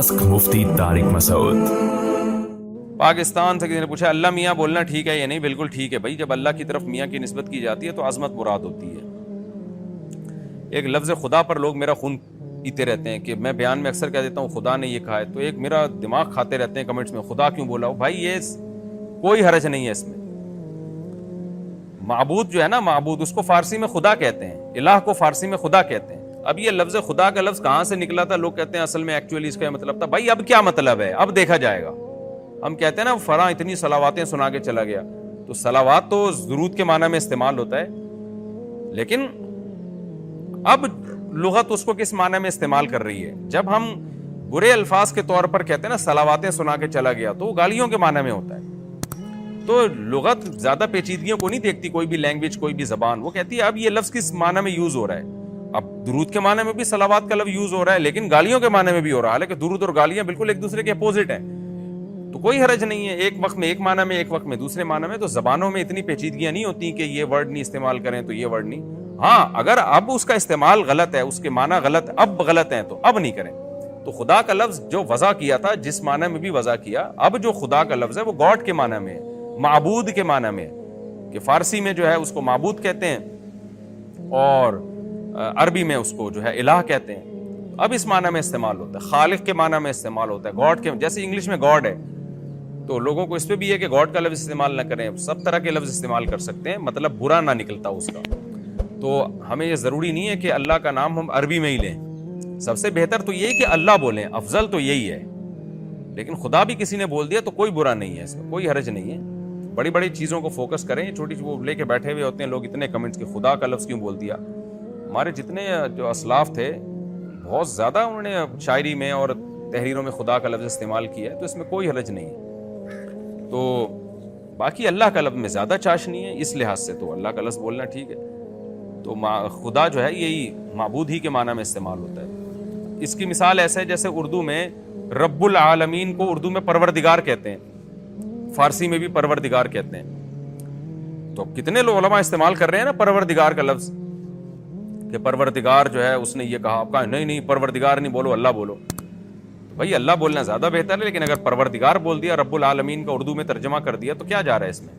Ask مفتی طارق مسعود۔ پاکستان سے کسی نے پوچھا اللہ میاں بولنا ٹھیک ہے یا نہیں؟ بالکل ٹھیک ہے بھائی، جب اللہ کی طرف میاں کی نسبت کی جاتی ہے تو عظمت مراد ہوتی ہے۔ ایک لفظ خدا پر لوگ میرا خون پیتے رہتے ہیں کہ میں بیان میں اکثر کہہ دیتا ہوں خدا نے یہ کہا ہے، تو ایک میرا دماغ کھاتے رہتے ہیں کمنٹس میں خدا کیوں بولا ہو؟ بھائی یہ کوئی حرج نہیں ہے اس میں۔ معبود جو ہے نا، معبود اس کو فارسی میں خدا کہتے ہیں، الہ کو فارسی میں خدا کہتے ہیں۔ اب یہ لفظ خدا کا لفظ کہاں سے نکلا تھا؟ لوگ کہتے ہیں اصل میں ایکچولی اس کا مطلب تھا۔ بھائی اب کیا مطلب ہے؟ اب دیکھا جائے گا۔ ہم کہتے ہیں نا فلاں اتنی صلواتیں سنا کے چلا گیا، تو صلوات تو درود کے معنی میں استعمال ہوتا ہے، لیکن اب لغت اس کو کس معنی میں استعمال کر رہی ہے؟ جب ہم برے الفاظ کے طور پر کہتے ہیں نا صلواتیں سنا کے چلا گیا، تو وہ گالیوں کے معنی میں ہوتا ہے۔ تو لغت زیادہ پیچیدگیوں کو نہیں دیکھتی، کوئی بھی لینگویج کوئی بھی زبان، وہ کہتی ہے اب یہ لفظ کس معنی میں یوز ہو رہا ہے۔ اب درود کے معنی میں بھی صلوات کا لفظ یوز ہو رہا ہے، لیکن گالیوں کے معنی میں بھی ہو رہا ہے، حالانکہ درود اور گالیاں بالکل ایک دوسرے کے اپوزٹ ہیں۔ تو کوئی حرج نہیں ہے، ایک وقت میں ایک معنی میں، ایک وقت میں دوسرے معنی میں۔ تو زبانوں میں اتنی پیچیدگیاں نہیں ہوتی کہ یہ ورڈ نہیں استعمال کریں تو یہ ورڈ نہیں۔ ہاں اگر اب اس کا استعمال غلط ہے، اس کے معنی غلط اب غلط ہیں تو اب نہیں کریں۔ تو خدا کا لفظ جو وضع کیا تھا جس معنی میں بھی وضع کیا، اب جو خدا کا لفظ ہے وہ گاڈ کے معنی میں ہے، معبود کے معنی میں ہے، کہ فارسی میں جو ہے اس کو معبود کہتے ہیں اور عربی میں اس کو جو ہے الہ کہتے ہیں۔ اب اس معنی میں استعمال ہوتا ہے، خالق کے معنی میں استعمال ہوتا ہے، گاڈ کے، جیسے انگلش میں گاڈ ہے تو لوگوں کو اس پہ بھی ہے کہ گاڈ کا لفظ استعمال نہ کریں، سب طرح کے لفظ استعمال کر سکتے ہیں، مطلب برا نہ نکلتا اس کا۔ تو ہمیں یہ ضروری نہیں ہے کہ اللہ کا نام ہم عربی میں ہی لیں، سب سے بہتر تو یہ کہ اللہ بولیں، افضل تو یہی ہے، لیکن خدا بھی کسی نے بول دیا تو کوئی برا نہیں ہے، اس میں کوئی حرج نہیں ہے۔ بڑی بڑی چیزوں کو فوکس کریں، چھوٹی وہ لے کے بیٹھے ہوئے ہوتے ہیں لوگ اتنے کمنٹس کہ خدا کا لفظ کیوں بول دیا۔ ہمارے جتنے جو اسلاف تھے بہت زیادہ انہوں نے شاعری میں اور تحریروں میں خدا کا لفظ استعمال کیا ہے، تو اس میں کوئی حرج نہیں ہے۔ تو باقی اللہ کا لفظ میں زیادہ چاشنی ہے، اس لحاظ سے تو اللہ کا لفظ بولنا ٹھیک ہے۔ تو خدا جو ہے یہی معبود ہی کے معنی میں استعمال ہوتا ہے۔ اس کی مثال ایسے ہے جیسے اردو میں رب العالمین کو اردو میں پروردگار کہتے ہیں، فارسی میں بھی پروردگار کہتے ہیں۔ تو کتنے لوگ علماء استعمال کر رہے ہیں نا پروردگار کا لفظ، کہ پروردگار جو ہے اس نے یہ کہا، آپ کہا نہیں پروردگار نہیں بولو، اللہ بولو۔ تو بھائی اللہ بولنا زیادہ بہتر ہے، لیکن اگر پروردگار بول دیا، رب العالمین کا اردو میں ترجمہ کر دیا، تو کیا جا رہا ہے اس میں؟